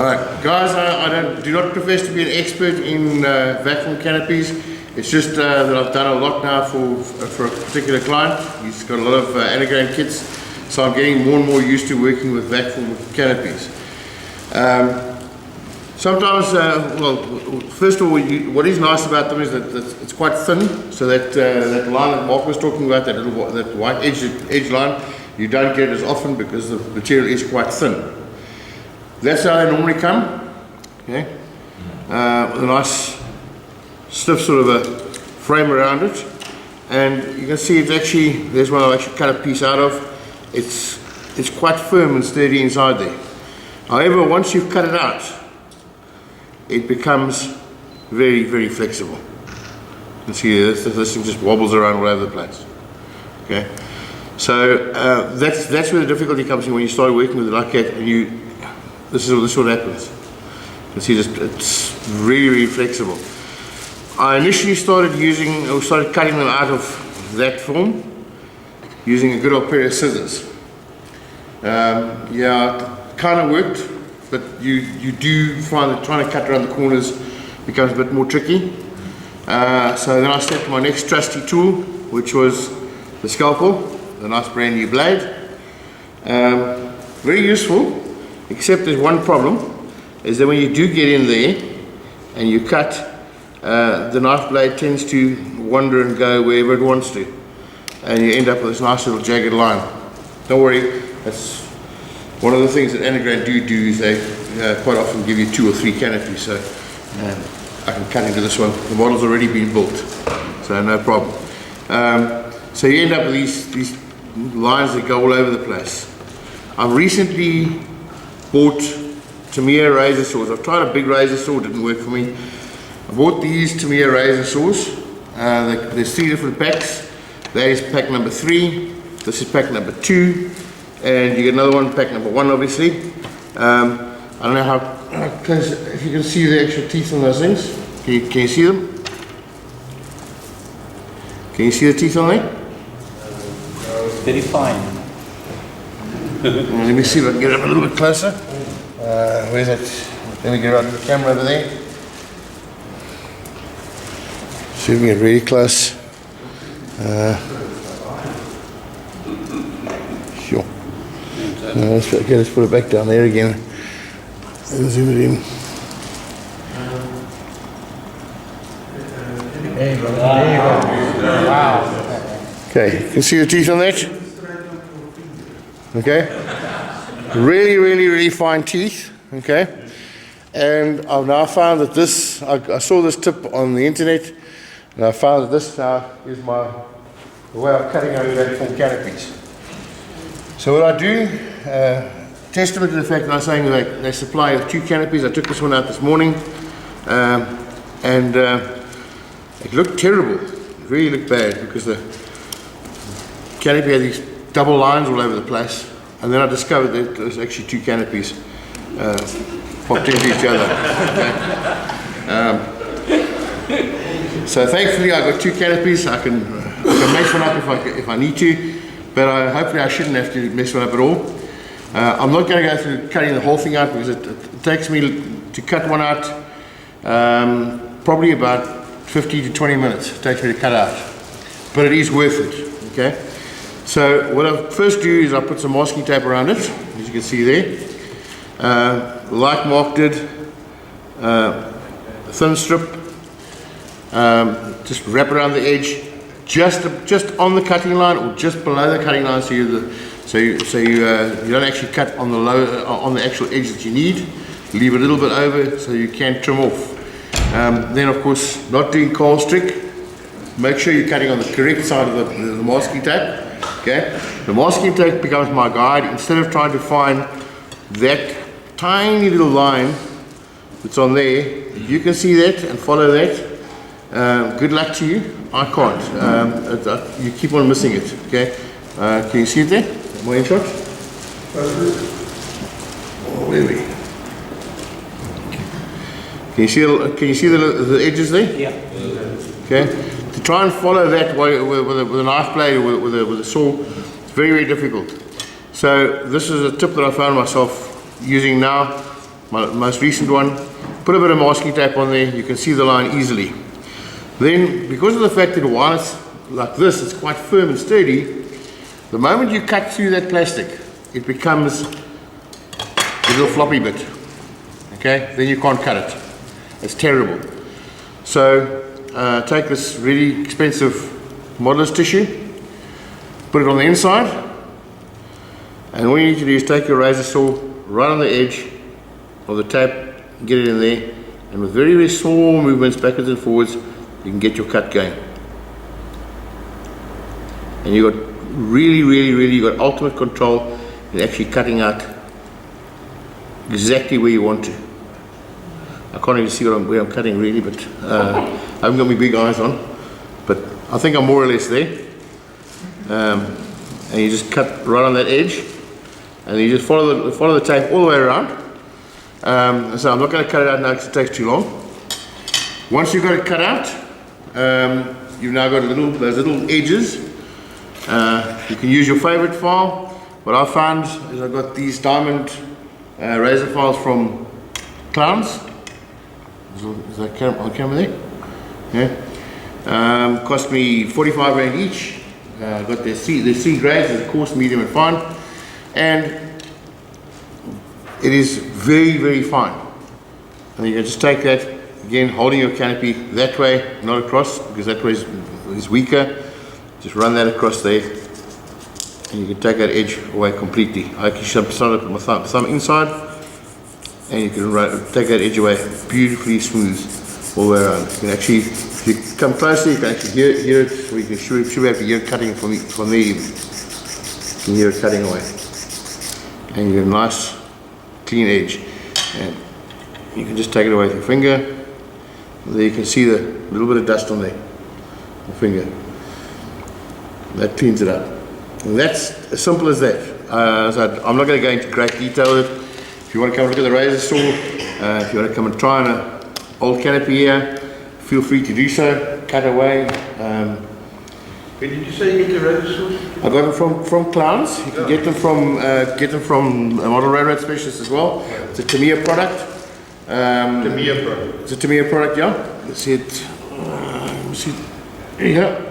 Alright, guys, I do not profess to be an expert in Vac Form canopies. It's just that I've done a lot now for a particular client. He's got a lot of anagram kits, so I'm getting more and more used to working with Vac Form canopies. Sometimes, well, first of all, what is nice about them is that it's quite thin, so that line that Mark was talking about, that white edge line, you don't get it as often because the material is quite thin. That's how they normally come, okay, with a nice stiff sort of a frame around it, and you can see it's actually, there's one I've actually cut a piece out of. It's quite firm and sturdy inside there. However, once you've cut it out, it becomes very, very flexible. You can see this thing just wobbles around all over the place, okay. So that's where the difficulty comes in when you start working with it like that, and this is what happens. You can see it's really, really flexible. I initially started cutting them out of that form using a good old pair of scissors. Yeah, it kind of worked, but you do find that trying to cut around the corners becomes a bit more tricky. So then I stepped to my next trusty tool, which was the scalpel, the nice brand new blade. Very useful. Except there's one problem, is that when you do get in there and you cut, the knife blade tends to wander and go wherever it wants to, and you end up with this nice little jagged line. Don't worry, that's one of the things that anagram do is they quite often give you 2 or 3 canopies, so I can cut into this one. The model's already been built, so no problem. So you end up with these lines that go all over the place. I've recently bought Tamiya razor saws. I've tried a big razor saw, didn't work for me. I bought these Tamiya razor saws. There's 3 different packs. That is pack number 3. This is pack number 2. And you get another one, pack number 1 obviously. I don't know how close, if you can see the actual teeth on those things. Can you see them? Can you see the teeth on there? Very fine. Let me see if I can get up a little bit closer. Where's that? Let me get right to the camera over there. See if we can get really close. Sure. Let's put it back down there again. And zoom it in. There you go. Wow. Okay, you can see the teeth on that? Okay, really, really, really fine teeth. Okay, and I've now found that this, I saw this tip on the internet, and I found that this now is the way of cutting out Vac Form canopies. So what I do, testament to the fact that I'm saying that they supply 2 canopies. I took this one out this morning, and it looked terrible. It really looked bad because the canopy had these double lines all over the place, and then I discovered that there's actually 2 canopies popped into each other. Okay? So thankfully I got 2 canopies. I can mess one up if I need to, but hopefully I shouldn't have to mess one up at all. I'm not going to go through cutting the whole thing out because it takes me to cut one out probably about 50 to 20 minutes. It takes me to cut out, but it is worth it. Okay. So what I first do is I put some masking tape around it, as you can see there. Like Mark did, a thin strip, just wrap around the edge, just on the cutting line or just below the cutting line, so you don't actually cut on the actual edge that you need. Leave a little bit over so you can trim off. Then of course, not doing cold strick. Make sure you're cutting on the correct side of the masking tape. Okay, the masking tape becomes my guide. Instead of trying to find that tiny little line that's on there, you can see that and follow that. Good luck to you. I can't. You keep on missing it. Okay, can you see it there? More in shot. Where are we? Can you see the edges there? Yeah. Okay. To try and follow that with a knife blade or with a saw, it's very, very difficult. So this is a tip that I found myself using now. my most recent one, put a bit of masking tape on there, you can see the line easily. Then, because of the fact that while it's like this, it's quite firm and sturdy, the moment you cut through that plastic, it becomes a little floppy bit. Okay, then you can't cut it. It's terrible. So take this really expensive modeler's tissue, put it on the inside, and all you need to do is take your razor saw right on the edge of the tape, get it in there, and with very, very small movements backwards and forwards, you can get your cut going. And you got really, really, really, you got ultimate control in actually cutting out exactly where you want to. I can't even see where I'm cutting really, but I haven't got my big eyes on, but I think I'm more or less there. And you just cut right on that edge, and you just follow the tape all the way around. So I'm not going to cut it out now because it takes too long. Once you've got it cut out, you've now got those little edges. You can use your favorite file. What I found is I've got these diamond razor files from Clowns. Is that on camera there? Yeah. Cost me 45 Rand each. Got their three grades, there's a coarse, medium and fine. And it is very, very fine. And you can just take that, again, holding your canopy that way, not across, because that way is weaker. Just run that across there, and you can take that edge away completely. I can start it with my thumb inside, and you can take that edge away beautifully smooth all the way around. You can actually, if you come closer, you can actually hear it, or you can should be able to hear it cutting from there even. You can hear it cutting away. And you get a nice clean edge. And you can just take it away with your finger. There you can see the little bit of dust on there, the finger. That cleans it up. And that's as simple as that. So I'm not going to go into great detail with it. If you want to come and look at the razor saw, if you want to come and try on an old canopy here, feel free to do so. Cut away. Where did you say you get the razor saws? I got them from Clowns. You can get them from a model railroad specialist as well. It's a Tamiya product. Tamiya product. It's a Tamiya product, yeah. Let's see it. There you go.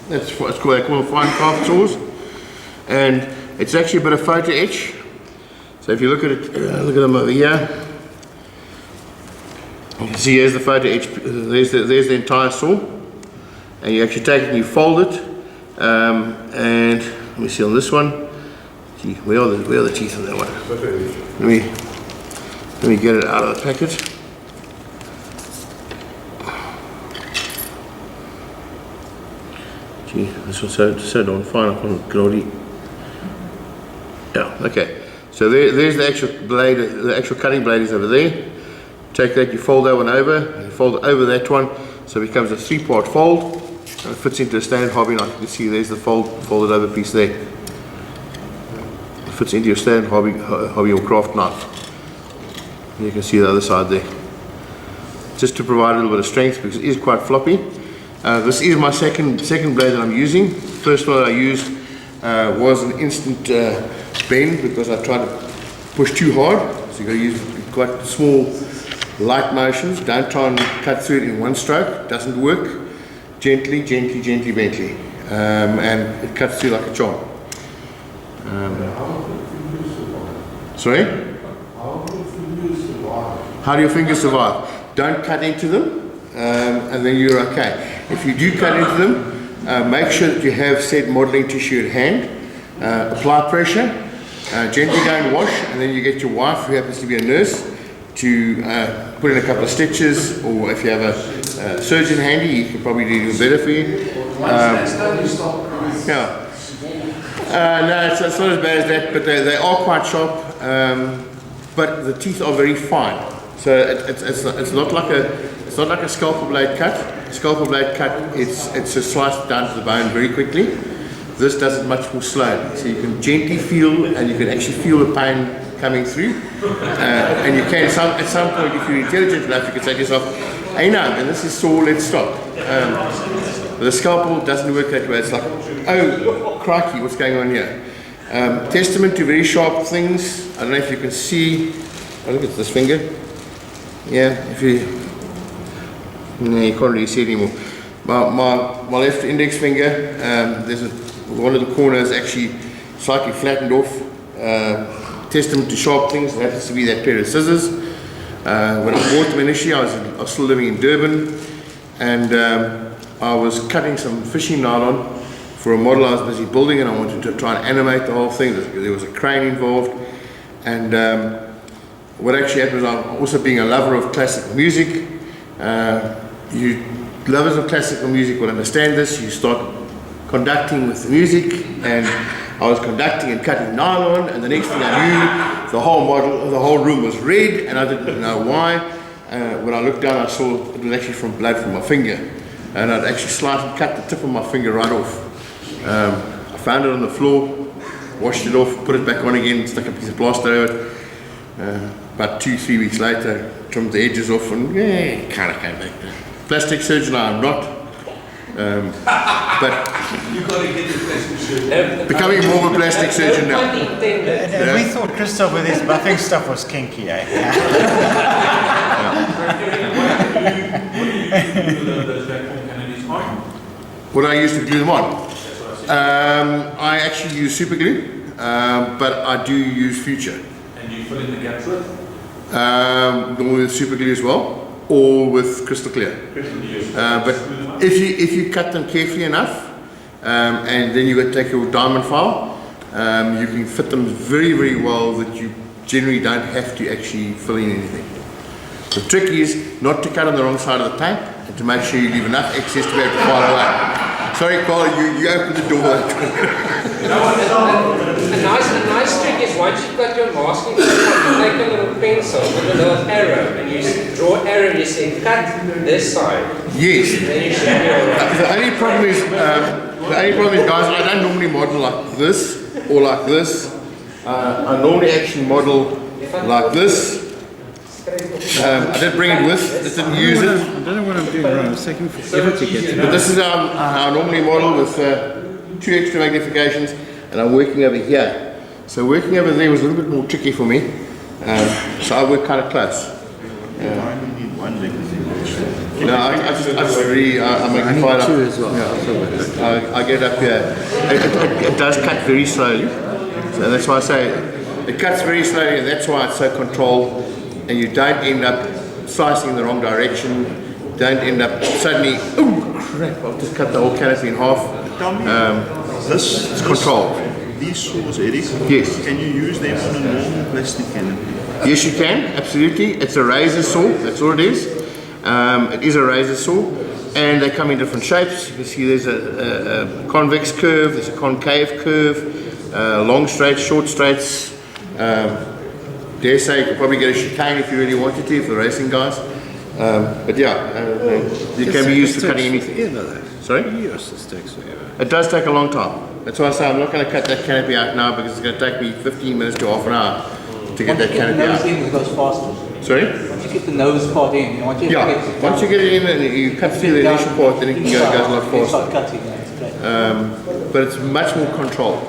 That's what it's called. They call them fine craft saws, and it's actually a bit of photo etch. So if you look at it, look at them over here. You can see here's the photo etch. There's the entire saw, and you actually take it and you fold it. And let me see on this one. Gee, where are the teeth on that one? Let me get it out of the packet. Gee, this one's so darn fine, I can't already. Yeah, okay. So there's the actual blade, the actual cutting blade is over there. Take that, you fold that one over, and you fold it over that one, so it becomes a 3-part fold, and it fits into a standard hobby knife. You can see there's the folded over piece there. It fits into your standard hobby or craft knife. And you can see the other side there. Just to provide a little bit of strength, because it is quite floppy. This is my second blade that I'm using. First one I used was an instant bend, because I tried to push too hard. So you've got to use quite small, light motions. Don't try and cut through it in one stroke. It doesn't work. Gently, gently, gently, gently. And it cuts through like a charm. Sorry? How do your fingers survive? Don't cut into them, and then you're okay. If you do cut into them, make sure that you have said modeling tissue at hand. Apply pressure, gently go and wash, and then you get your wife, who happens to be a nurse, to put in a couple of stitches, or if you have a surgeon handy, he can probably do better for you. Yeah. No, it's not as bad as that, but they are quite sharp, but the teeth are very fine. So it's not like a scalpel blade cut. Scalpel blade cut, it's just sliced down to the bone very quickly. This does it much more slowly. So you can gently feel, and you can actually feel the pain coming through. And you can, at some point, if you're intelligent enough, you can say to yourself, hey no, and this is sore, let's stop. The scalpel doesn't work that way. It's like, oh, crikey, what's going on here? Testament to very sharp things. I don't know if you can see I look at this finger. Yeah, if you, no, you can't really see it anymore. My left index finger, there's one of the corners actually slightly flattened off. Testament to sharp things. It happens to be that pair of scissors. When I bought them initially, I was still living in Durban, and I was cutting some fishing nylon for a model I was busy building, and I wanted to try and animate the whole thing. There was a crane involved, and what actually happened was, I'm also being a lover of classical music. You lovers of classical music will understand this. You start conducting with the music, and I was conducting and cutting nylon, and the next thing I knew, the whole room was red, and I didn't know why. When I looked down, I saw it was actually from blood from my finger, and I'd actually slightly cut the tip of my finger right off. I found it on the floor, washed it off, put it back on again, stuck a piece of plaster over it. About 2-3 weeks later, trimmed the edges off, and yeah, kind of came back. Plastic surgeon I'm not, but You got to get the plastic surgeon. becoming more of a plastic surgeon now. And we thought Christoph with his buffing stuff was kinky, eh? What I use to glue them on? I actually use super glue, but I do use Future. And you fill in the gaps with? Normally with super glue as well, or with crystal clear. But if you cut them carefully enough, and then you would take your diamond file, you can fit them very, very well that you generally don't have to actually fill in anything. The trick is not to cut on the wrong side of the tape, and to make sure you leave enough excess to be able to file away. Sorry, Carl, you opened the door. A nice trick is once you've got your masking tape on, you take a little pencil with a little arrow, and you draw arrow, you say cut this side. Yes. Then you should be alright. The only problem is, guys, I don't normally model like this or like this. I normally actually model like this. I did bring it with, just didn't use it. I don't know what I'm doing wrong. It's taking forever to get to But this is how I normally model, with 2 extra magnifications, and I'm working over here. So working over there was a little bit more tricky for me. So I work kind of close. No, I magnify it up. two as well. Yeah. I get up here. It does cut very slowly. So that's why I say it cuts very slowly, and that's why it's so controlled. And you don't end up slicing in the wrong direction. Don't end up suddenly, oh crap, I've just cut the whole canopy in half. It's controlled. These saws, Eric, Yes. can you use them on a normal plastic canopy? Yes, you can, absolutely. It's a razor saw, that's all it is. It is a razor saw, and they come in different shapes. You can see there's a convex curve, there's a concave curve, long straights, short straights. Dare say you could probably get a chicane if you really wanted to, for the racing guys. But yeah, it can be used for cutting anything. Sorry? Yes, this takes forever. It does take a long time. That's why I say I'm not going to cut that canopy out now, because it's going to take me 15 minutes to half an hour to get that canopy out. It goes faster. Sorry? Once you get the nose part in, once you Yeah, once you get it in and you cut through the initial part, then it goes a lot faster. Start cutting, that's great. But it's much more controlled.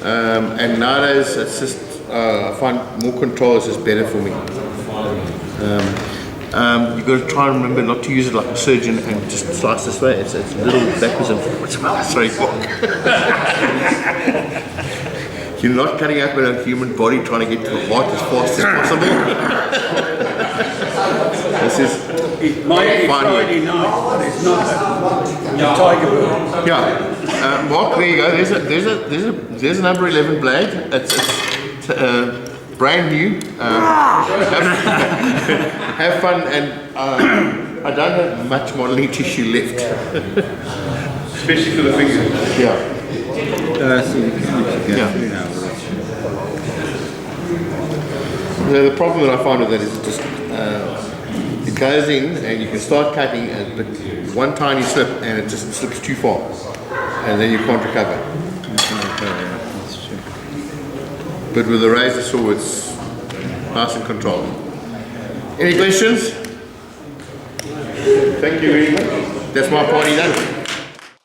And nowadays, it's just, I find more control is just better for me. You've got to try and remember not to use it like a surgeon and just slice this way. It's a little backwards and forwards. Sorry, you're not cutting up a human body trying to get to the heart as fast as possible. This is It might be Friday night, but it's not the Tiger Bird. yeah. Mark, there you go. There's a number 11 blade. It's brand new. Have fun, and I don't have much modeling tissue left. Especially for the fingers. Yeah. The problem that I find with that is just it goes in and you can start cutting, but one tiny slip and it just slips too far, and then you can't recover. But with the razor saw, it's nice and controlled. Any questions? Thank you very much. That's my party done.